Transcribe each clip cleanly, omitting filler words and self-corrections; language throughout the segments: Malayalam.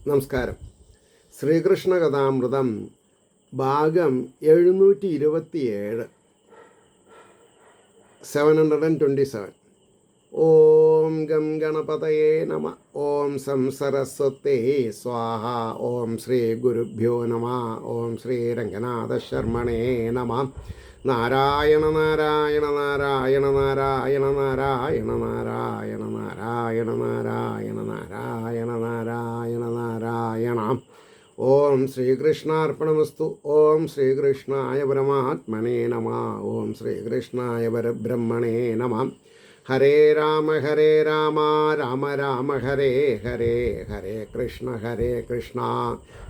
നമസ്കാരം. ശ്രീകൃഷ്ണ കഥാമൃതം ഭാഗം 727 727. ഓം ഗം ഗണപതയേ നമ. ഓം സം സരസ്വതേ സ്വാഹ. ഓം ശ്രീ ഗുരുഭ്യോ നമ. ഓം ശ്രീ രംഗനാഥ ശർമ്മണേ നമ. നാരായണ നാരായണ നാരായണ നാരായണ നാരായണ നാരായണ നാരായണ നാരായണ നാരായണ നാരായണ നാരായണ. ഓം ശ്രീകൃഷ്ണാർപ്പണമസ്തു. ഓം ശ്രീകൃഷ്ണായ പരമാത്മനേ നമ. ഓം ശ്രീകൃഷ്ണായ പരബ്രഹ്മണേ നമ. ഹരേ രാമ രാമ രാമ ഹരേ ഹരേ, ഹരേ കൃഷ്ണ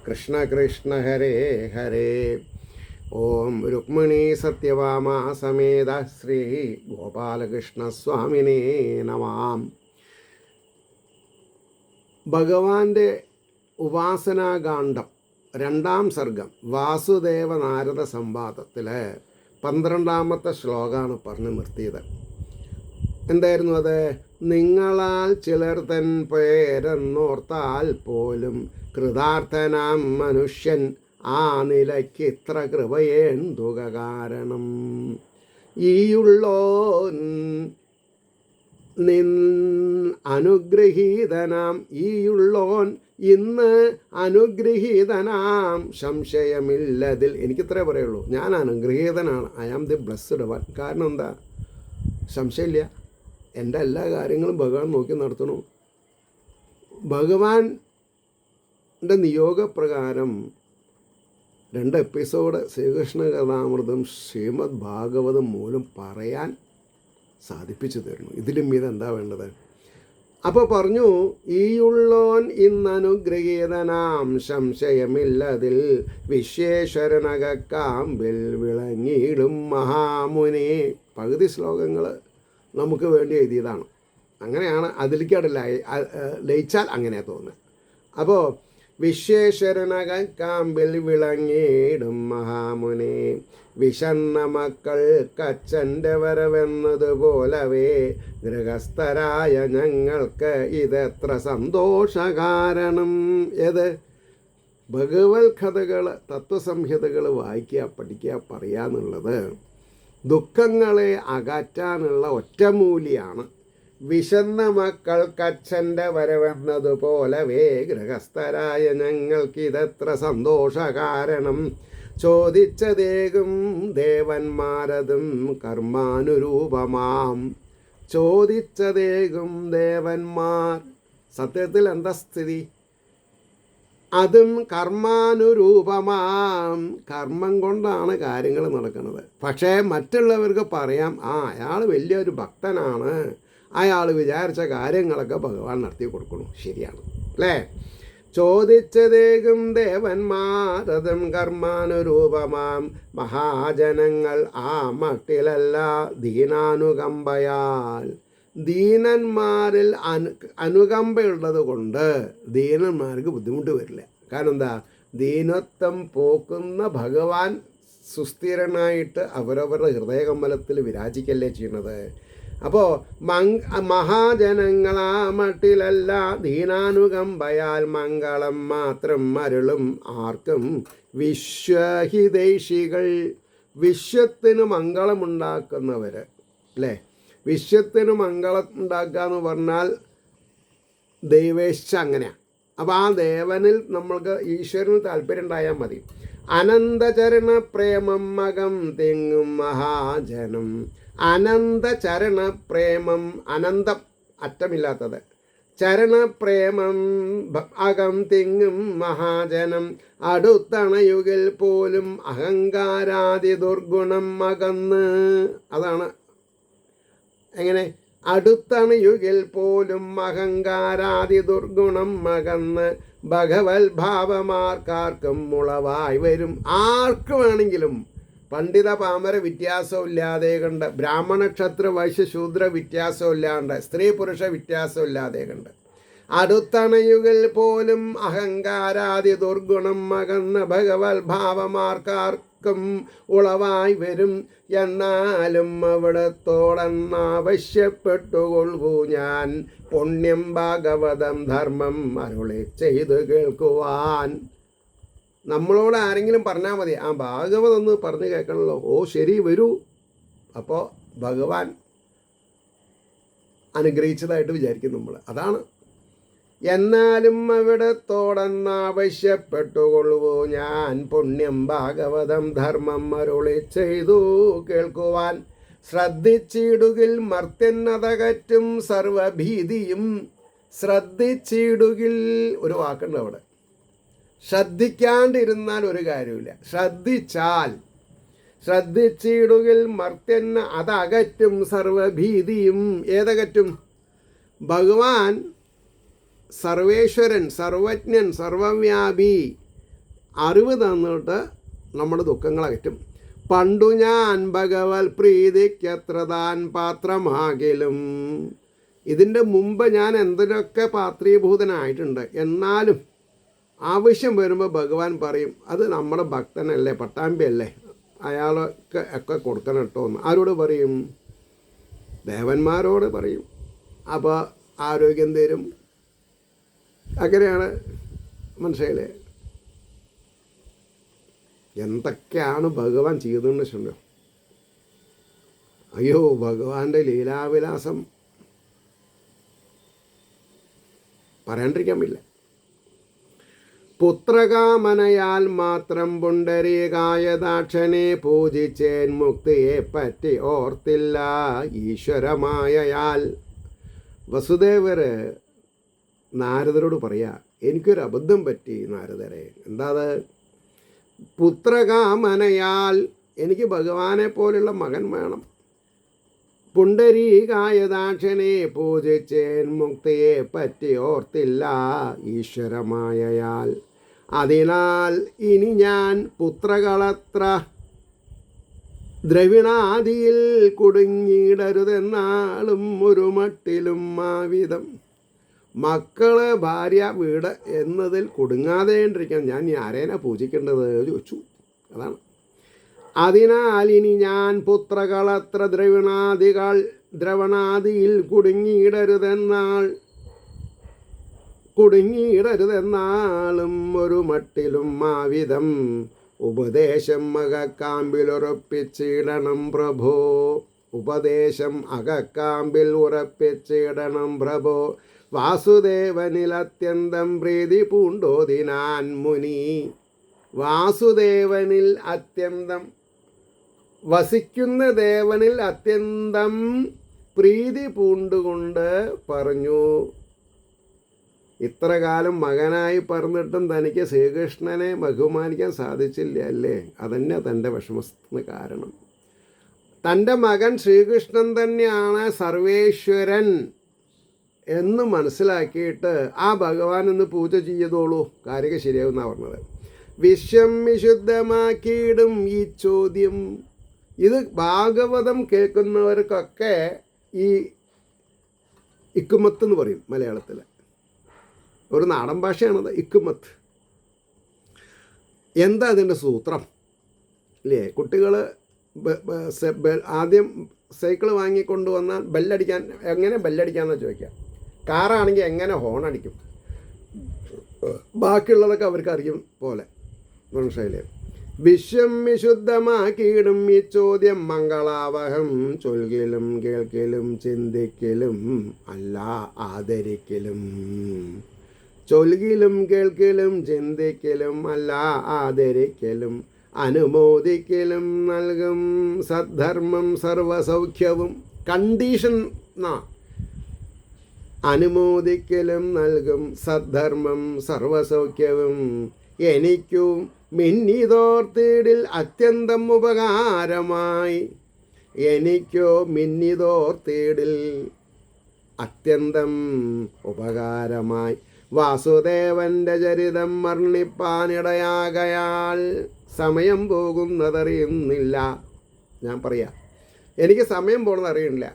കൃഷ്ണ കൃഷ്ണ ഹരേ ഹരേ. ഓം രുക്മിണീ സത്യഭാമ സമേത ശ്രീ ഗോപാലകൃഷ്ണസ്വാമിനേ നമാം. ഭഗവാന്റെ ഉപാസനാകാന്ഡം 2-ാം സർഗം വാസുദേവ നാരദ സംവാദത്തിലെ 12-ാമത്തെ ശ്ലോകമാണ് പറഞ്ഞു നിർത്തിയത്. എന്തായിരുന്നു അത്? നിങ്ങളാൽ ചിലർ തൻ പേരെന്നോർത്താൽ പോലും കൃതാർത്ഥനാം മനുഷ്യൻ ആ നിലയ്ക്ക് ഇത്ര കൃപയേന്തുക കാരണം. ഈയുള്ളോൻ അനുഗ്രഹീതനാം, ഈയുള്ളോൻ ഇന്ന് അനുഗ്രഹീതനാം, സംശയമില്ലതിൽ. എനിക്കിത്രേ പറയുള്ളൂ, ഞാൻ അനുഗ്രഹീതനാണ്. I am the blessed one. കാരണം എന്താ? സംശയമില്ല, എൻ്റെ എല്ലാ കാര്യങ്ങളും ഭഗവാൻ നോക്കി നടത്തണു. ഭഗവാന്റെ നിയോഗപ്രകാരം 2 എപ്പിസോഡ് ശ്രീകൃഷ്ണ കഥാമൃതം ശ്രീമദ് ഭാഗവതം മൂലം പറയാൻ സാധിപ്പിച്ചു തരുന്നു. ഇതിലും ഇതെന്താ വേണ്ടത്? അപ്പോൾ പറഞ്ഞു, ഈയുള്ളോൻ ഇന്നനുഗ്രഹീതനാം, സംശയമില്ലതിൽ, വിശ്വേശ്വരനകക്കാമ്പിൽ വിളങ്ങിയിടും മഹാമുനി. പകുതി ശ്ലോകങ്ങൾ നമുക്ക് വേണ്ടി എഴുതിയതാണ്. അങ്ങനെയാണ്, അതിലേക്കാണ് ലയിച്ചാൽ അങ്ങനെ തോന്നുന്നത്. അപ്പോൾ വിശ്വേശ്വരനകക്കാമ്പിൽ വിളങ്ങിയിടും മഹാമുനി, വിശന്ന മക്കൾ കച്ചൻ്റെ വരവെന്നതുപോലവേ ഗൃഹസ്ഥരായ ഞങ്ങൾക്ക് ഇതെത്ര സന്തോഷകാരണം. ഏത്? ഭഗവത് കഥകൾ, തത്വസംഹിതകൾ വായിക്കുക, പഠിക്കുക, പറയാന്നുള്ളത് ദുഃഖങ്ങളെ അകറ്റാനുള്ള ഒറ്റമൂലിയാണ്. വിശന്ന മക്കൾ കച്ഛൻ്റെ വരവെന്നതുപോലവേ ഗൃഹസ്ഥരായ ഞങ്ങൾക്കിതെത്ര സന്തോഷകാരണം. ചോദിച്ചതേകും ദേവന്മാരതും കർമാനുരൂപമാം. ചോദിച്ചതേകും ദേവന്മാർ. സത്യത്തിൽ എന്താ സ്ഥിതി? അതും കർമാനുരൂപമാം. കർമ്മം കൊണ്ടാണ് കാര്യങ്ങൾ നടക്കുന്നത്. പക്ഷേ മറ്റുള്ളവർക്ക് പറയാം, അയാൾ വലിയൊരു ഭക്തനാണ്, അയാൾ വിചാരിച്ച കാര്യങ്ങളൊക്കെ ഭഗവാൻ നടത്തി കൊടുക്കണു. ശരിയാണ് അല്ലേ? ചോദിച്ചതേകും ദേവന്മാരതും കർമാനുരൂപമാം. മഹാജനങ്ങൾ ആ മട്ടിലല്ല ദീനാനുകമ്പയാൽ. ദീനന്മാരിൽ അനുകമ്പയുള്ളത് കൊണ്ട് ദീനന്മാർക്ക് ബുദ്ധിമുട്ട് വരില്ല. കാരണം എന്താ? ദീനത്വം പോക്കുന്ന ഭഗവാൻ സുസ്ഥിരനായിട്ട് അവരവരുടെ ഹൃദയകമ്പലത്തിൽ വിരാജിക്കല്ലേ ചെയ്യണത്. അപ്പോൾ മഹാജനങ്ങളാ മട്ടിലല്ല ദീനാനുകമ്പയാൽ മംഗളം മാത്രം അരുളും ആർക്കും വിശ്വഹിതൈഷികൾ. വിശ്വത്തിന് മംഗളമുണ്ടാക്കുന്നവർ അല്ലേ? വിശ്വത്തിന് മംഗളം ഉണ്ടാക്കുക എന്ന് പറഞ്ഞാൽ ദൈവേച്ഛ അങ്ങനെയാണ്. അപ്പോൾ ആ ദേവനിൽ നമ്മൾക്ക് ഈശ്വരന് താല്പര്യം ഉണ്ടായാൽ മതി. അനന്തചരണ പ്രേമം മകം തെങ്ങും മഹാജനം. അനന്തചരണ പ്രേമം, അനന്തം അറ്റമില്ലാത്തത്. ചരണപ്രേമം അകം തിങ്ങും മഹാജനം. അടുത്തണയുകിൽ പോലും അഹങ്കാരാദി ദുർഗുണം അകന്ന്. അതാണ് എങ്ങനെ? അടുത്തണയുകിൽ പോലും അഹങ്കാരാദി ദുർഗുണം അകന്ന് ഭഗവത് ഭാവമാർക്കാർക്കും മുളവായി വരും. ആർക്ക് വേണമെങ്കിലും പണ്ഡിത പാമര വ്യത്യാസമില്ലാതെ കണ്ട്, ബ്രാഹ്മണ ക്ഷത്ര വൈശ്യ ശൂദ്ര വ്യത്യാസമില്ലാണ്ട്, സ്ത്രീ പുരുഷ വ്യത്യാസമില്ലാതെ കണ്ട്, അടുത്തണയുകിൽ പോലും അഹങ്കാരാദി ദുർഗുണം അകന്ന് ഭഗവത് ഭാവമാർക്കാർ ദുഃഖം ഉളവായി വരും. എന്നാലും അവിടത്തോടെന്നാവശ്യപ്പെട്ടുകൊള്ളൂ ഞാൻ, പുണ്യം ഭാഗവതം ധർമ്മം അരുളി ചെയ്തു കേൾക്കുവാൻ. നമ്മളോട് ആരെങ്കിലും പറഞ്ഞാൽ മതി, ആ ഭാഗവതം ഒന്ന് പറഞ്ഞു കേൾക്കണമല്ലോ. ഓ ശരി, വരൂ. അപ്പോൾ ഭഗവാൻ അനുഗ്രഹിച്ചതായിട്ട് വിചാരിക്കും നമ്മൾ. അതാണ്. എന്നാലും അവിടത്തോടെന്നാവശ്യപ്പെട്ടുകൊള്ളുവോ ഞാൻ, പുണ്യം ഭാഗവതം ധർമ്മം അരുളി ചെയ്തു കേൾക്കുവാൻ. ശ്രദ്ധിച്ചിടുകിൽ മർത്യന്നതകറ്റും സർവഭീതിയും. ശ്രദ്ധിച്ചിടുകിൽ ഒരു വാക്കുണ്ട് അവിടെ. ശ്രദ്ധിക്കാണ്ടിരുന്നാൽ ഒരു കാര്യമില്ല. ശ്രദ്ധിച്ചിടുകിൽ മർത്യന്ന അതകറ്റും സർവഭീതിയും. ഏതകറ്റും? ഭഗവാൻ സർവേശ്വരൻ, സർവജ്ഞൻ, സർവവ്യാപി, അറിവ് തന്നിട്ട് നമ്മുടെ ദുഃഖങ്ങളകറ്റും. പണ്ടു ഞാൻ ഭഗവത് പ്രീതിക്കത്ര താൻ പാത്രമാകിലും. ഇതിൻ്റെ മുമ്പ് ഞാൻ എന്തിനൊക്കെ പാത്രീഭൂതനായിട്ടുണ്ട്. എന്നാലും ആവശ്യം വരുമ്പോൾ ഭഗവാൻ പറയും, അത് നമ്മുടെ ഭക്തനല്ലേ, പട്ടാമ്പിയല്ലേ, അയാളൊക്കെ ഒക്കെ കൊടുക്കണം കേട്ടോ എന്ന്. ആരോട് പറയും? ദേവന്മാരോട് പറയും. അപ്പോൾ ആരോഗ്യം തരും. അങ്ങനെയാണ്. മനസ്സിലായില്ലേ? എന്തൊക്കെയാണ് ഭഗവാൻ ചെയ്തതെന്ന് വെച്ചിട്ടുണ്ടോ? അയ്യോ, ഭഗവാന്റെ ലീലാവിലാസം പറയാണ്ടിരിക്കാൻ പറ്റില്ല. പുത്രകാമനയാൽ മാത്രം പുണ്ടരീകായദാക്ഷനെ പൂജിച്ചേൻ, മുക്തിയെ പറ്റി ഓർത്തില്ല ഈശ്വരമായയാൽ. വസുദേവര് നാരദരോട് പറയാ, എനിക്കൊരു അബദ്ധം പറ്റി നാരദരെ. എന്താ അത്? പുത്രകാമനയാൽ എനിക്ക് ഭഗവാനെ പോലുള്ള മകൻ വേണം. പുണ്ടരീകായദാക്ഷനെ പൂജിച്ചേൻ, മുക്തിയെ പറ്റി ഓർത്തില്ല ഈശ്വരമായയാൽ. അതിനാൽ ഇനി ഞാൻ പുത്രകളത്ര ദ്രവിണാദിയിൽ കുടുങ്ങിയിടരുതെന്നാളും ഒരു മട്ടിലും ആവിധം. മക്കള്, ഭാര്യ, വീട് എന്നതിൽ കുടുങ്ങാതേണ്ടിരിക്കാൻ ഞാൻ ആരേനാ പൂജിക്കേണ്ടത് ചോദിച്ചു. അതാണ്. അതിനാൽ ഇനി ഞാൻ പുത്രകളത്ര ദ്രവണാദിയിൽ കുടുങ്ങിയിടരുതെന്നാളും ഒരു മട്ടിലും ആവിധം. ഉപദേശം അകക്കാമ്പിലുറപ്പിച്ചിടണം പ്രഭോ. ഉപദേശം അകക്കാമ്പിൽ ഉറപ്പിച്ചിടണം പ്രഭോ. വാസുദേവനിൽ അത്യന്തം പ്രീതി പൂണ്ടോതിനാൻ മുനി. വാസുദേവനിൽ അത്യന്തം വസിക്കുന്ന ദേവനിൽ അത്യന്തം പ്രീതി പൂണ്ടുകൊണ്ട് പറഞ്ഞു, ഇത്ര കാലം മകനായി പറഞ്ഞിട്ടും തനിക്ക് ശ്രീകൃഷ്ണനെ ബഹുമാനിക്കാൻ സാധിച്ചില്ല അല്ലേ? അതന്നെ തൻ്റെ വിഷമത്തിന് കാരണം. തൻ്റെ മകൻ ശ്രീകൃഷ്ണൻ തന്നെയാണ് സർവേശ്വരൻ എന്ന് മനസ്സിലാക്കിയിട്ട് ആ ഭഗവാൻ ഒന്ന് പൂജ ചെയ്തോളൂ, കാര്യമൊക്കെ ശരിയാവുമെന്നാണ് പറഞ്ഞത്. വിശ്വം വിശുദ്ധമാക്കിയിടും ഈ ചോദ്യം. ഇത് ഭാഗവതം കേൾക്കുന്നവർക്കൊക്കെ ഈ ഇക്കുമത്ത് എന്ന് പറയും മലയാളത്തിൽ. ഒരു നാടൻ ഭാഷയാണത്, ഇക്കുമത്ത്. എന്താ അതിൻ്റെ സൂത്രം ഇല്ലേ? കുട്ടികൾ ആദ്യം സൈക്കിൾ വാങ്ങിക്കൊണ്ടുവന്നാൽ ബെല്ലടിക്കാൻ എങ്ങനെ ബെല്ലടിക്കാമെന്ന് ചോദിക്കാം. കാറാണെങ്കിൽ എങ്ങനെ ഹോൺ അടിക്കും, ബാക്കിയുള്ളതൊക്കെ അവർക്ക് അറിയും പോലെ. മനസ്സിലായില്ലേ? വിശ്വം വിശുദ്ധമാക്കിയിടും ഈ ചോദ്യം മംഗളാവഹം. ചൊൽകിലും കേൾക്കലും ചിന്തിക്കലും അല്ല ആദരിക്കലും. ചൊൽകിലും കേൾക്കലും ചിന്തിക്കലും അല്ല ആദരിക്കലും. അനുമോദിക്കലും നൽകും സദ്ധർമ്മം സർവസൗഖ്യവും. കണ്ടീഷൻ അനുമോദിക്കലും നൽകും സദ്ധർമ്മം സർവസൗഖ്യവും. എനിക്കും മിന്നിതോർത്തിടിൽ അത്യന്തം ഉപകാരമായി. എനിക്കോ മിന്നിതോർത്തിടിൽ അത്യന്തം ഉപകാരമായി. വാസുദേവൻ്റെ ചരിതം വർണ്ണിപ്പാനിടയാകയാൽ സമയം പോകുന്നതറിയുന്നില്ല. ഞാൻ പറയാം, എനിക്ക് സമയം പോകുന്നതറിയുന്നില്ല.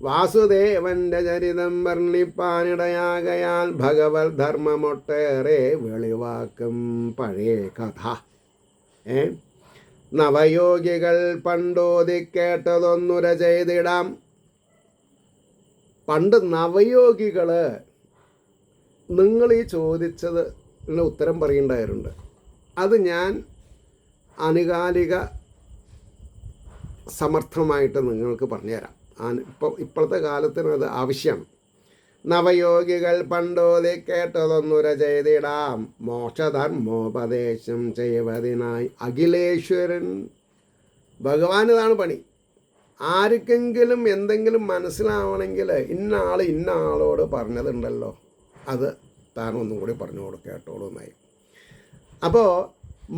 വാസുദേവൻ്റെ ചരിതം വർണ്ണിപ്പാനിടയാകയാൽ ഭഗവത് ധർമ്മമൊട്ടേറെ വെളിവാക്കും പഴയ കഥ. നവയോഗികൾ പണ്ടോതി കേട്ടതൊന്നുര ചെയ്തിടാം. പണ്ട് നവയോഗികൾ നിങ്ങൾ ഈ ചോദിച്ചത് ഉത്തരം പറയേണ്ടായിട്ടുണ്ട്. അത് ഞാൻ ആനുകാലിക സമർത്ഥമായിട്ട് നിങ്ങൾക്ക് പറഞ്ഞുതരാം. ഇപ്പോഴത്തെ കാലത്തിന് അത് ആവശ്യമാണ്. നവയോഗികൾ പണ്ടോതി കേട്ടതൊന്നുര ചെയ്തിടാം, മോക്ഷധർമ്മോപദേശം ചെയ്വതിനായി അഖിലേശ്വരൻ. ഭഗവാൻ ഇതാണ് പണി. ആർക്കെങ്കിലും എന്തെങ്കിലും മനസ്സിലാവണമെങ്കിൽ ഇന്ന ആളോട് പറഞ്ഞതുണ്ടല്ലോ, അത് താൻ ഒന്നും കൂടി പറഞ്ഞു കേട്ടോളൂ എന്നായി. അപ്പോൾ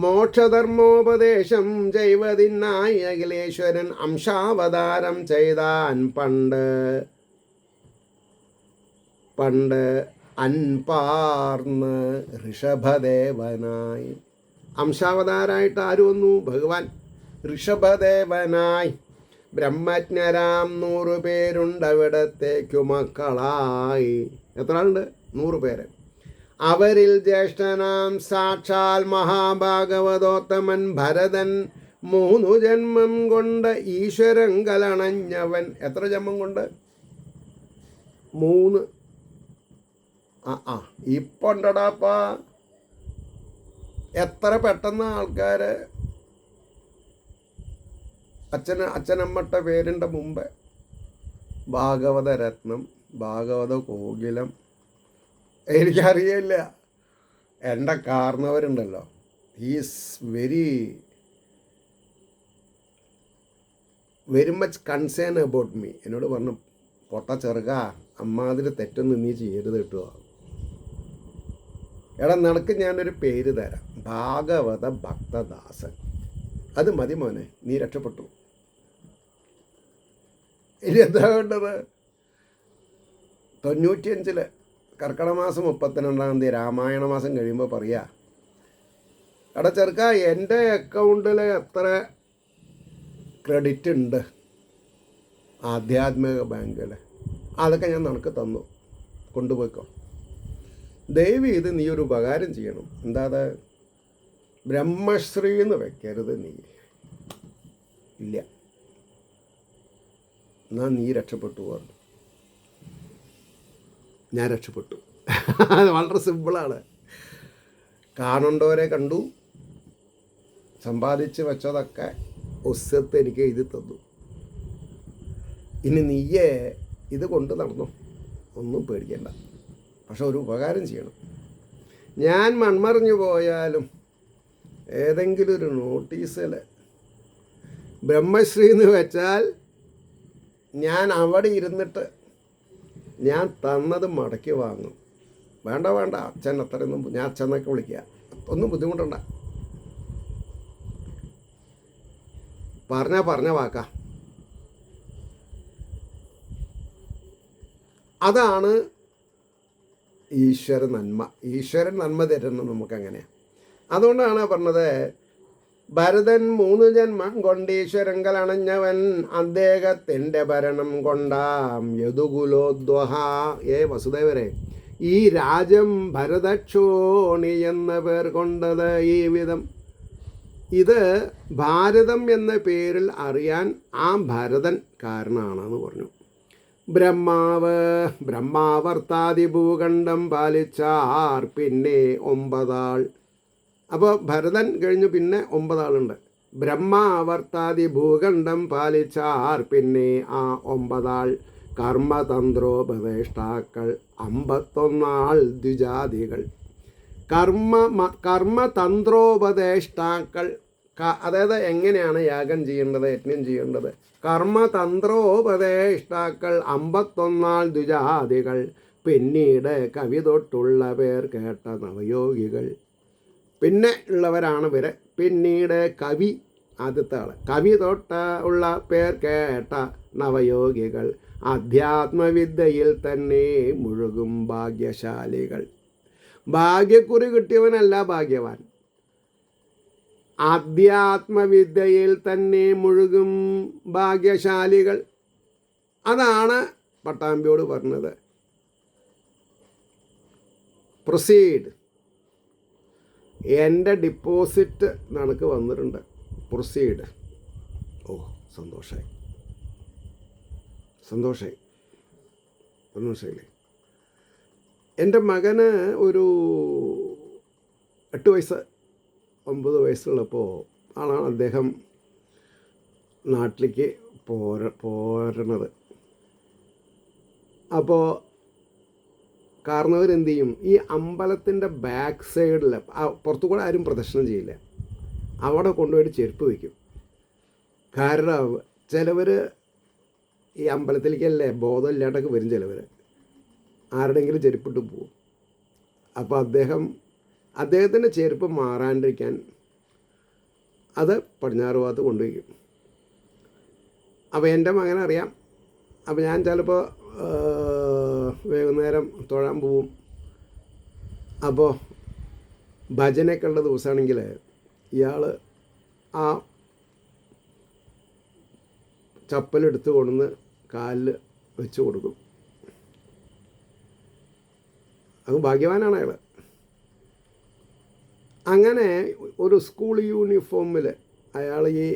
മോക്ഷധർമ്മോപദേശം ചെയ്വതിനായി അഖിലേശ്വരൻ അംശാവതാരം ചെയ്താൻ പണ്ട് അൻപാർന്ന് ഋഷഭദേവനായി. അംശാവതാരായിട്ട് ആര് വന്നു? ഭഗവാൻ ഋഷഭദേവനായി. ബ്രഹ്മജ്ഞരാം 100 പേരുണ്ടവിടത്തേക്കു മക്കളായി. എത്ര ഉണ്ട്? 100 പേര്. അവരിൽ ജ്യേഷ്ഠനാം സാക്ഷാൽ മഹാഭാഗവതോത്തമൻ ഭരതൻ 3 ജന്മം കൊണ്ട് ഈശ്വരൻ കലണഞ്ഞവൻ. എത്ര ജന്മം കൊണ്ട്? 3. ഇപ്പം ഉണ്ടടാപ്പാ. എത്ര പെട്ടെന്ന് ആൾക്കാർ അച്ഛനമ്മട്ട പേരിൻ്റെ മുമ്പ് ഭാഗവത രത്നം, ഭാഗവത കോകിലം, എനിക്കറിയില്ല. എൻ്റെ കാരണവരുണ്ടല്ലോ, he's very much concern about me. എന്നോട് പറഞ്ഞു, പൊട്ട ചെറുക, അമ്മാതിരി തെറ്റൊന്നും നീ ചെയ്യരുത് കിട്ടുക. എടാ, നിനക്ക് ഞാനൊരു പേര് തരാം, ഭാഗവത ഭക്തദാസൻ. അത് മതി മോനെ, നീ രക്ഷപ്പെട്ടു. ഇനി എന്താ വേണ്ടത്? 95 കർക്കിടക മാസം 32 രാമായണ മാസം കഴിയുമ്പോൾ പറയാ, എടാ ചെറുക്ക, എൻ്റെ അക്കൗണ്ടിൽ എത്ര ക്രെഡിറ്റ് ഉണ്ട് ആധ്യാത്മിക ബാങ്കിൽ, അതൊക്കെ ഞാൻ നിനക്ക് തന്നു, കൊണ്ടുപോയിക്കോ. ദയവ് ചെയ്ത് നീ ഒരു ഉപകാരം ചെയ്യണം. എന്താ അത്? ബ്രഹ്മശ്രീ എന്ന് വെക്കരുത് നീ. ഇല്ല, എന്നാൽ നീ രക്ഷപ്പെട്ടു പറഞ്ഞു. ഞാൻ രക്ഷപ്പെട്ടു. അത് വളരെ സിമ്പിളാണ്. കാണണ്ടവരെ കണ്ടു, സമ്പാദിച്ച് വെച്ചതൊക്കെ ഒസ്സത്ത് എനിക്ക് എഴുതി തന്നു. ഇനി നീയേ ഇത് കൊണ്ട് നടന്നു, ഒന്നും പേടിക്കണ്ട. പക്ഷെ ഒരു ഉപകാരം ചെയ്യണം. ഞാൻ മൺമറിഞ്ഞു പോയാലും ഏതെങ്കിലും ഒരു നോട്ടീസിൽ ബ്രഹ്മശ്രീ എന്ന് വെച്ചാൽ ഞാൻ അവിടെ ഇരുന്നിട്ട് ഞാൻ തന്നത് മടക്കി വാങ്ങും. വേണ്ട അച്ഛൻ അത്രയൊന്നും, ഞാൻ അച്ഛനൊക്കെ വിളിക്കുക, ഒന്നും ബുദ്ധിമുട്ടണ്ട. പറഞ്ഞ വാക്കാ. അതാണ് ഈശ്വര നന്മ. ഈശ്വരൻ നന്മ തരുന്നത് നമുക്കങ്ങനെയാണ്. അതുകൊണ്ടാണ് പറഞ്ഞത്, ഭരതൻ 3 ജന്മം കൊണ്ട് ഈശ്വരങ്കൽ അണഞ്ഞവൻ, അദ്ദേഹത്തിൻ്റെ ഭരണം കൊണ്ടാം യദുകുലോദ്വഹ. വസുദേവരെ, ഈ രാജ്യം ഭരതക്ഷോണി എന്ന പേർ കൊണ്ടത് ഈ വിധം. ഇത് ഭാരതം എന്ന പേരിൽ അറിയാൻ ആ ഭരതൻ കാരണമാണെന്ന് പറഞ്ഞു. ബ്രഹ്മാവർത്താദി ഭൂഖണ്ഡം പാലിച്ചാർ പിന്നെ 9 ആൾ. അപ്പോൾ ഭരതൻ കഴിഞ്ഞു പിന്നെ 9 ആളുണ്ട്. ബ്രഹ്മാവർത്താദി ഭൂഖണ്ഡം പാലിച്ചാർ പിന്നെ ആ 9 ആൾ. കർമ്മതന്ത്രോപദേഷ്ടാക്കൾ 51 ആൾ ദ്വിജാതികൾ. കർമ്മതന്ത്രോപദേഷ്ടാക്കൾ, അതായത് എങ്ങനെയാണ് യാഗം ചെയ്യേണ്ടത്, യജ്ഞം ചെയ്യേണ്ടത്. കർമ്മതന്ത്രോപദേഷ്ടാക്കൾ 51 ആൾ ദ്വിജാതികൾ. പിന്നീട് കവി തൊട്ടുള്ള പേർ കേട്ട നവയോഗികൾ. പിന്നെ ഉള്ളവരാണ് ഇവരെ. പിന്നീട് കവി, ആദ്യത്തെ ആൾ, കവി തൊട്ട ഉള്ള പേർ കേട്ട നവയോഗികൾ. അധ്യാത്മവിദ്യയിൽ തന്നെ മുഴുകും ഭാഗ്യശാലികൾ. ഭാഗ്യക്കുറി കിട്ടിയവനല്ല ഭാഗ്യവാൻ, ആധ്യാത്മവിദ്യയിൽ തന്നെ മുഴുകും ഭാഗ്യശാലികൾ. അതാണ് പട്ടാമ്പിയോട് പറഞ്ഞത്. പ്രൊസീഡ്. എൻ്റെ ഡിപ്പോസിറ്റ് നിനക്ക് വന്നിട്ടുണ്ട്, പ്രൊസീഡ്. ഓ, സന്തോഷമായി. സന്തോഷമായില്ലേ? എൻ്റെ മകന് ഒരു 8 വയസ്സ് 9 വയസ്സുള്ളപ്പോൾ ആണ് അദ്ദേഹം നാട്ടിലേക്ക് പോരണത്. അപ്പോൾ കാരണവരെന്ത് ചെയ്യും, ഈ അമ്പലത്തിൻ്റെ ബാക്ക് സൈഡിൽ പുറത്തു കൂടെ ആരും പ്രദർശനം ചെയ്യില്ല, അവിടെ കൊണ്ടുപോയിട്ട് ചെരുപ്പ് വയ്ക്കും. കാരണം ചിലവർ ഈ അമ്പലത്തിലേക്കല്ലേ ബോധമില്ലാണ്ടൊക്കെ വരും, ചിലവർ ആരുടെയെങ്കിലും ചെരുപ്പിട്ട് പോവും. അപ്പോൾ അദ്ദേഹത്തിൻ്റെ ചെരുപ്പ് മാറാണ്ടിരിക്കാൻ അത് പടിഞ്ഞാറ് ഭാഗത്ത് കൊണ്ടുവയ്ക്കും. അപ്പോൾ എൻ്റെ മകനറിയാം. അപ്പോൾ ഞാൻ ചിലപ്പോൾ വൈകുന്നേരം തൊഴാൻ പോവും. അപ്പോൾ ഭജനയൊക്കെ ഉള്ള ദിവസമാണെങ്കിൽ ഇയാൾ ആ ചപ്പലെടുത്ത് കൊണ്ടുവന്ന് കാലിൽ വെച്ച് കൊടുക്കും. അത് ഭാഗ്യവാനാണ് അയാൾ. അങ്ങനെ ഒരു സ്കൂൾ യൂണിഫോമിൽ അയാൾ ഈ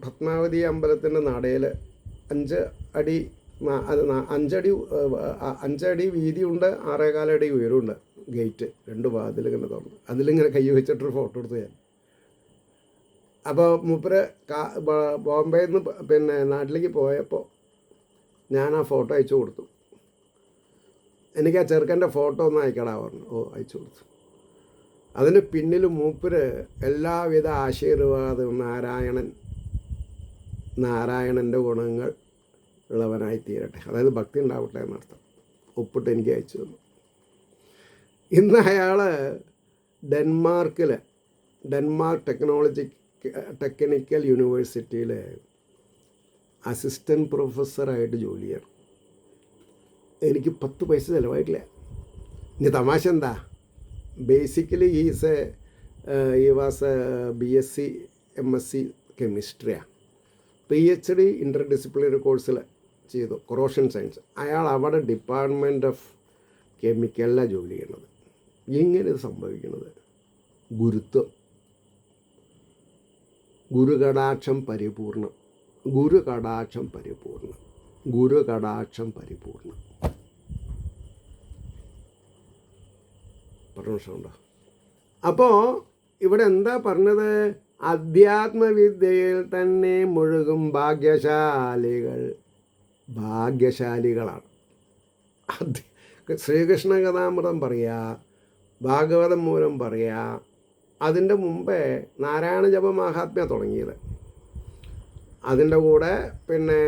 പത്മാവതി അമ്പലത്തിൻ്റെ നടയിൽ 5 അടി വീതിയുണ്ട്, 6.25 അടി ഉയരമുണ്ട് ഗേറ്റ്. 2 വാതിലിങ്ങനെ തുറന്നു, അതിലിങ്ങനെ കൈ വെച്ചിട്ടൊരു ഫോട്ടോ എടുത്തു ഞാൻ. അപ്പോൾ മൂപ്പര് ബോംബെയിൽ നിന്ന് പിന്നെ നാട്ടിലേക്ക് പോയപ്പോൾ ഞാൻ ആ ഫോട്ടോ അയച്ചു കൊടുത്തു. എനിക്ക് ആ ചെറുക്കൻ്റെ ഫോട്ടോ ഒന്ന് അയക്കടാ പറഞ്ഞു. ഓ, അയച്ചു കൊടുത്തു. അതിന് പിന്നിൽ മൂപ്പര് എല്ലാവിധ ആശീർവാദവും നാരായണൻ്റെ ഗുണങ്ങൾ ഉള്ളവനായി തീരട്ടെ, അതായത് ഭക്തി ഉണ്ടാവട്ടെ എന്നർത്ഥം, ഒപ്പിട്ട് എനിക്ക് അയച്ചു തന്നു. ഇന്ന് അയാൾ ഡെൻമാർക്ക് ടെക്നിക്കൽ യൂണിവേഴ്സിറ്റിയിൽ അസിസ്റ്റൻറ്റ് പ്രൊഫസറായിട്ട് ജോലി ചെയ്യണം. എനിക്ക് 10 പൈസ ചിലവായിട്ടില്ല. ഇനി തമാശ എന്താ, ബേസിക്കലി ഈ was BSc MSc കെമിസ്ട്രിയാണ്. PhD inter disciplinary കോഴ്സിൽ ചെയ്തു, കൊറോഷൻ സയൻസ്. അയാൾ അവിടെ ഡിപ്പാർട്ട്മെൻറ്റ് ഓഫ് കെമിക്കലിലാണ് ജോലി ചെയ്യണത്. എങ്ങനെ ഇത് സംഭവിക്കുന്നത്? ഗുരുത്വം, ഗുരുകടാക്ഷം പരിപൂർണം. പറഞ്ഞുണ്ടോ? അപ്പോൾ ഇവിടെ എന്താ പറഞ്ഞത്? അധ്യാത്മവിദ്യയിൽ തന്നെ മുഴുകും ഭാഗ്യശാലികളാണ്. ശ്രീകൃഷ്ണ കഥാമൃതം പറയുക, ഭാഗവതം മൂലം പറയുക. അതിൻ്റെ മുമ്പേ നാരായണ ജപ മഹാത്മ്യ തുടങ്ങിയത്. അതിൻ്റെ കൂടെ പിന്നെ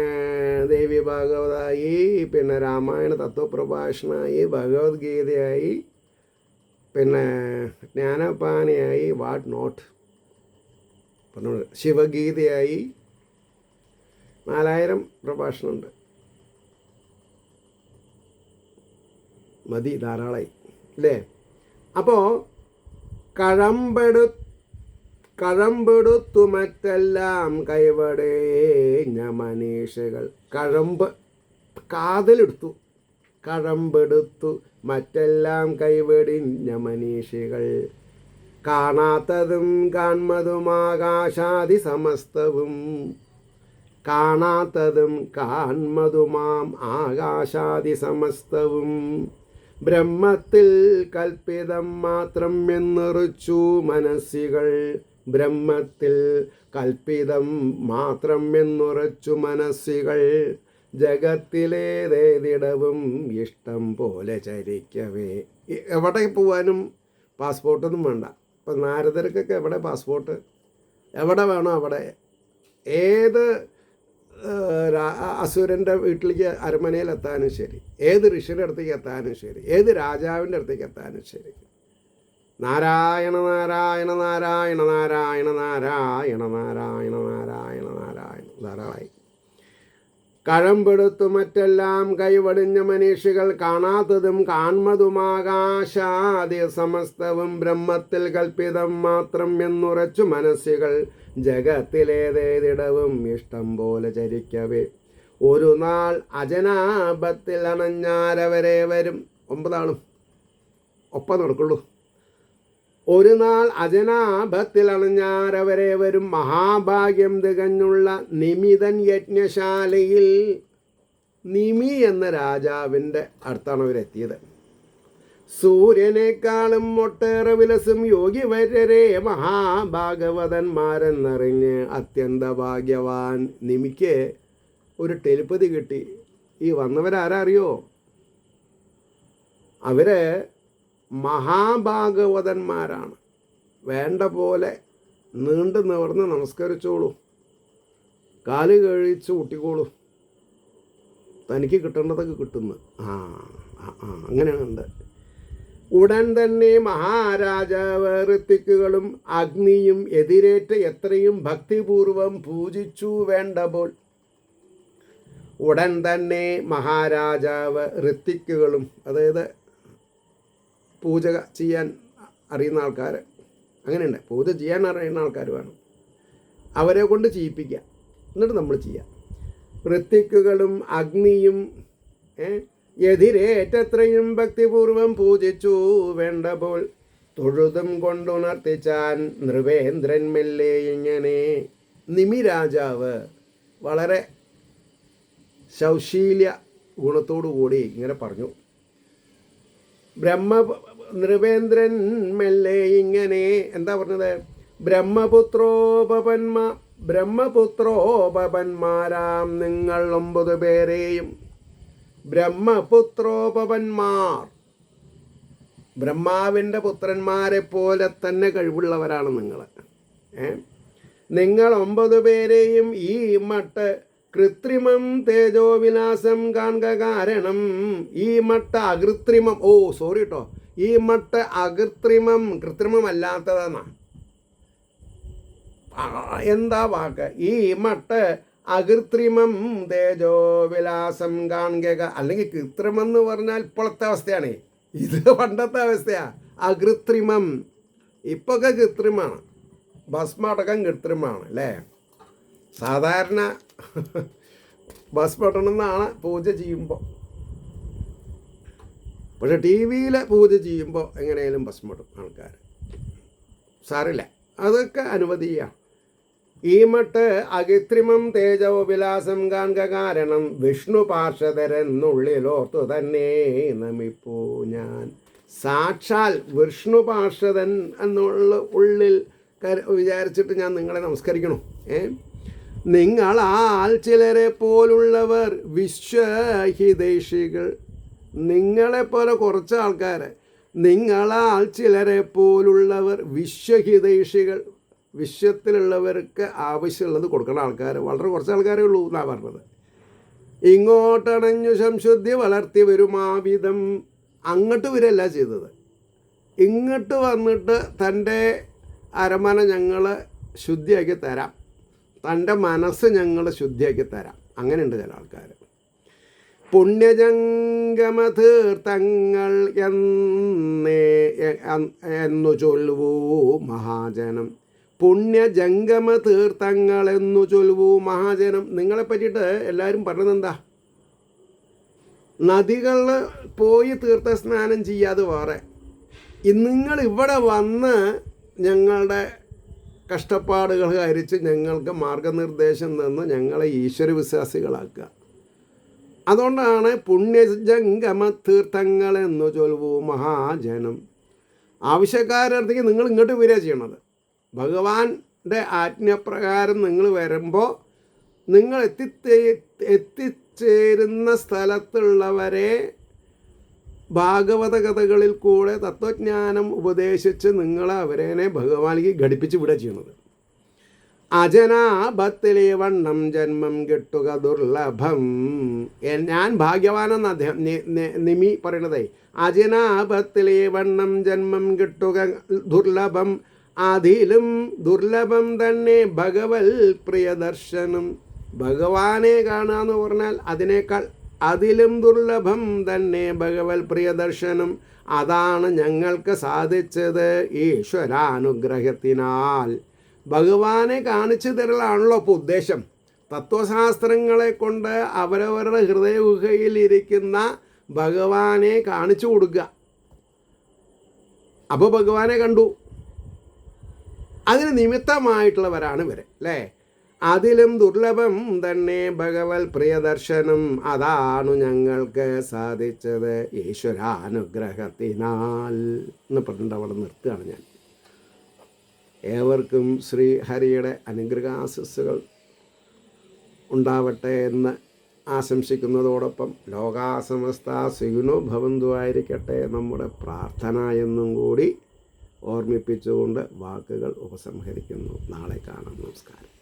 ദേവി ഭാഗവതായി, പിന്നെ രാമായണ തത്വപ്രഭാഷണമായി, ഭഗവത്ഗീതയായി, പിന്നെ ജ്ഞാനപാനിയായി, വാട്ട് നോട്ട്, ശിവഗീതയായി, 4000 പ്രഭാഷണമുണ്ട്. മതി, ധാരാളമായി അല്ലേ? അപ്പോൾ കഴമ്പെടുത്തു മറ്റെല്ലാം കൈവടേഞ്ഞ മനീഷകൾ. കാതലെടുത്തു, കഴമ്പെടുത്തു മറ്റെല്ലാം കൈവടിഞ്ഞ മനീഷികൾ. കാണാത്തതും കാൺമതുമാകാശാദി സമസ്തവും. കാണാത്തതും കാൺമതുമാം ആകാശാദി സമസ്തവും. ബ്രഹ്മത്തിൽ കൽപ്പിതം മാത്രം എന്നുറച്ചു മനസ്സികൾ. ബ്രഹ്മത്തിൽ കൽപ്പിതം മാത്രം എന്നുറച്ചു മനസ്സികൾ. ജഗത്തിലേതേതിടവും ഇഷ്ടം പോലെ ചരിക്കവേ. എവിടെ പോവാനും പാസ്പോർട്ടൊന്നും വേണ്ട. ഇപ്പം നാരദർക്കൊക്കെ എവിടെ പാസ്പോർട്ട്? എവിടെ വേണോ അവിടെ. ഏത് അസുരൻ്റെ വീട്ടിലേക്ക് അരമനയിലെത്താനും ശരി, ഏത് ഋഷിയുടെ അടുത്തേക്ക് എത്താനും ശരി, ഏത് രാജാവിൻ്റെ അടുത്തേക്ക് എത്താനും ശരി, നാരായണ നാരായണ നാരായണ നാരായണ നാരായണ നാരായണ നാരായണ നാരായണ ധാരാളമായി. കഴമ്പെടുത്തു മറ്റെല്ലാം കൈവടിഞ്ഞ മനീഷികൾ. കാണാത്തതും കാൺമതുമാകാശാദി സമസ്തവും. ബ്രഹ്മത്തിൽ കൽപ്പിതം മാത്രം എന്നുറച്ചു മനസ്സികൾ. ജഗത്തിലേതേതിടവും ഇഷ്ടം പോലെ ചരിക്കവേ. ഒരു നാൾ അജനാപത്തിൽ അണഞ്ഞാരവരെ വരും. 9 ആളും ഒപ്പം നടക്കുള്ളൂ. ഒരു നാൾ അജനാഭത്തിൽ അണഞ്ഞാരവരെ വരും മഹാഭാഗ്യം തികഞ്ഞുള്ള നിമിതൻ യജ്ഞശാലയിൽ. നിമി എന്ന രാജാവിൻ്റെ അടുത്താണ് അവരെത്തിയത്. സൂര്യനേക്കാളും ഒട്ടേറെ വിലസും യോഗിവര്യരെ മഹാഭാഗവതന്മാരെന്നറിഞ്ഞ് അത്യന്ത ഭാഗ്യവാൻ നിമിക്ക് ഒരു ടെലിപ്പതി കിട്ടി. ഈ വന്നവരാരാ അറിയോ? അവര് മഹാഭാഗവതന്മാരാണ്. വേണ്ട പോലെ നീണ്ടു നിവർന്ന് നമസ്കരിച്ചോളൂ, കാല് കഴിച്ച് ഊട്ടിക്കോളൂ, തനിക്ക് കിട്ടേണ്ടതൊക്കെ കിട്ടുന്നു. അങ്ങനെയുണ്ട്. ഉടൻ തന്നെ മഹാരാജാവ് ഋത്വിക്കുകളും അഗ്നിയും എതിരേറ്റ് എത്രയും ഭക്തിപൂർവം പൂജിച്ചു വേണ്ടപ്പോൾ. ഉടൻ തന്നെ മഹാരാജാവ് ഋത്വിക്കുകളും, അതായത് പൂജ ചെയ്യാൻ അറിയുന്ന ആൾക്കാർ, അങ്ങനെയുണ്ട്, പൂജ ചെയ്യാൻ അറിയുന്ന ആൾക്കാർ വേണം, അവരെ കൊണ്ട് ചെയ്യിപ്പിക്കുക, എന്നിട്ട് നമ്മൾ ചെയ്യാം. ഋത്വിക്കുകളും അഗ്നിയും എതിരേറ്റത്രയും ഭക്തിപൂർവം പൂജിച്ചു വേണ്ടപ്പോൾ. തൊഴുതും കൊണ്ടുണർത്തിച്ചാൻ നൃപേന്ദ്രൻ മെല്ലെ ഇങ്ങനെ. നിമി രാജാവ് വളരെ ശൗശീല്യ ഗുണത്തോടു കൂടി ഇങ്ങനെ പറഞ്ഞു. നൃപേന്ദ്രൻ മെല്ലെ ഇങ്ങനെ എന്താ പറഞ്ഞത്? ബ്രഹ്മപുത്രോപപന്മാരാം നിങ്ങൾ 9 പേരെയും, ബ്രഹ്മപുത്രോപപന്മാർ, ബ്രഹ്മാവിൻ്റെ പുത്രന്മാരെ പോലെ തന്നെ കഴിവുള്ളവരാണ് നിങ്ങൾ. നിങ്ങൾ 9 പേരെയും ഈ മട്ട് കൃത്രിമം തേജോവിലാസം കാണുക. കാരണം ഈ മട്ട് അകൃത്രിമം, സോറി കേട്ടോ, ഈ മട്ട് കൃത്രിമമല്ലാത്തതെന്നാ. എന്താ വാക്ക്? ഈ മട്ട് അകൃത്രിമം തേജോവിലാസം കാണുക. അല്ലെങ്കിൽ കൃത്രിമം എന്ന് പറഞ്ഞാൽ ഇപ്പോഴത്തെ അവസ്ഥയാണ്, ഇത് പണ്ടത്തെ അവസ്ഥയാ. അകൃത്രിമം ഇപ്പൊക്കെ കൃത്രിമാണ്, ഭസ്മടക്കം കൃത്രിമാണ് അല്ലേ. സാധാരണ ഭസ്മടണമെന്നാണ് പൂജ ചെയ്യുമ്പോൾ, പക്ഷെ ടി വിയിൽ പൂജ ചെയ്യുമ്പോൾ എങ്ങനെയാലും ഭസ്മടും ആൾക്കാർ. സാറില്ല, അതൊക്കെ അനുവദീയാണ്. ഈ മട്ട് അകൃത്രിമം തേജോവിലാസം കാണുക. കാരണം വിഷ്ണു പാർഷദരെന്നുള്ളിലോർത്തു തന്നെ നമിപ്പൂ ഞാൻ. സാക്ഷാൽ വിഷ്ണു പാർഷദൻ എന്നുള്ള ഉള്ളിൽ വിചാരിച്ചിട്ട് ഞാൻ നിങ്ങളെ നമസ്കരിക്കണം. നിങ്ങളാൽ ചിലരെ പോലുള്ളവർ വിശ്വഹിതൈഷികൾ. നിങ്ങളെപ്പോലെ കുറച്ച് ആൾക്കാർ, നിങ്ങളാൽ ചിലരെ പോലുള്ളവർ വിശ്വഹിതൈഷികൾ. വിശ്വത്തിലുള്ളവർക്ക് ആവശ്യമുള്ളത് കൊടുക്കുന്ന ആൾക്കാർ വളരെ കുറച്ച് ആൾക്കാരേ ഉള്ളൂ എന്നാണ് പറഞ്ഞത്. ഇങ്ങോട്ടണഞ്ഞു സംശുദ്ധി വളർത്തി വരുമാവിധം. അങ്ങോട്ട് വരല്ല ചെയ്തത്, ഇങ്ങോട്ട് വന്നിട്ട് തൻ്റെ അരമന ഞങ്ങൾ ശുദ്ധിയാക്കി തരാം, തൻ്റെ മനസ്സ് ഞങ്ങൾ ശുദ്ധിയാക്കി തരാം. അങ്ങനെയുണ്ട് ചില ആൾക്കാർ. പുണ്യജംഗമതീർത്ഥങ്ങൾ എന്നു ചൊല്ലുവൂ മഹാജനം. പുണ്യജംഗമ തീർത്ഥങ്ങൾ എന്നു ചൊല്ലുവൂ മഹാജനം. നിങ്ങളെ പറ്റിയിട്ട് എല്ലാവരും പറഞ്ഞതെന്താ? നദികളിൽ പോയി തീർത്ഥസ്നാനം ചെയ്യാതെ വേറെ, നിങ്ങൾ ഇവിടെ വന്ന് ഞങ്ങളുടെ കഷ്ടപ്പാടുകൾ ഹരിച്ച് ഞങ്ങൾക്ക് മാർഗനിർദ്ദേശം തന്ന് ഞങ്ങളെ ഈശ്വര വിശ്വാസികളാക്കുക. അതുകൊണ്ടാണ് പുണ്യജംഗമ തീർത്ഥങ്ങൾ എന്നു ചൊല്ലുവൂ മഹാജനം. ആവശ്യക്കാരടുത്തേക്ക് നിങ്ങൾ ഇങ്ങോട്ട് വരിക ചെയ്യണത്. ഭഗവാന്റെ ആജ്ഞപ്രകാരം നിങ്ങൾ വരുമ്പോൾ നിങ്ങൾ എത്തിച്ചേരുന്ന സ്ഥലത്തുള്ളവരെ ഭാഗവത കഥകളിൽ കൂടെ തത്വജ്ഞാനം ഉപദേശിച്ച് നിങ്ങളെ അവരെ ഭഗവാനിക്ക് ഘടിപ്പിച്ച് വിടുക ചെയ്യണത്. അജനാഭത്തിലെ വണ്ണം ജന്മം കിട്ടുക ദുർലഭം. ഞാൻ ഭാഗ്യവാനെന്ന് അദ്ദേഹം നിമി പറയണതേ. അജനാഭത്തിലെ വണ്ണം ജന്മം കിട്ടുക ദുർലഭം. അതിലും ദുർലഭം തന്നെ ഭഗവൽ പ്രിയദർശനം. ഭഗവാനെ കാണുക എന്ന് പറഞ്ഞാൽ അതിനേക്കാൾ അതിലും ദുർലഭം തന്നെ ഭഗവൽ പ്രിയദർശനം. അതാണ് ഞങ്ങൾക്ക് സാധിച്ചത് ഈശ്വരാനുഗ്രഹത്തിനാൽ. ഭഗവാനെ കാണിച്ചു തരലാണല്ലോ ഇപ്പോൾ ഉദ്ദേശം. തത്വശാസ്ത്രങ്ങളെ കൊണ്ട് അവരവരുടെ ഹൃദയഗുഹയിലിരിക്കുന്ന ഭഗവാനെ കാണിച്ചു കൊടുക്കുക. അപ്പോൾ ഭഗവാനെ കണ്ടു, അതിന് നിമിത്തമായിട്ടുള്ളവരാണ് ഇവർ, അല്ലേ? അതിലും ദുർലഭം തന്നെ ഭഗവത് പ്രിയദർശനം, അതാണു ഞങ്ങൾക്ക് സാധിച്ചത് ഈശ്വരാനുഗ്രഹത്തിനാൽ എന്ന് പറഞ്ഞിട്ട് അവിടെ നിർത്തുകയാണ് ഞാൻ. ഏവർക്കും ശ്രീ ഹരിയുടെ അനുഗ്രഹാശിസ്സുകൾ ഉണ്ടാവട്ടെ എന്ന് ആശംസിക്കുന്നതോടൊപ്പം ലോകാസമസ്ത സുഖിനോ ഭവന്തു ആയിരിക്കട്ടെ നമ്മുടെ പ്രാർത്ഥന എന്നും കൂടി ഓർമ്മിപ്പിച്ചുകൊണ്ട് വാക്കുകൾ ഉപസംഹരിക്കുന്നു. നാളെ കാണാം. നമസ്കാരം.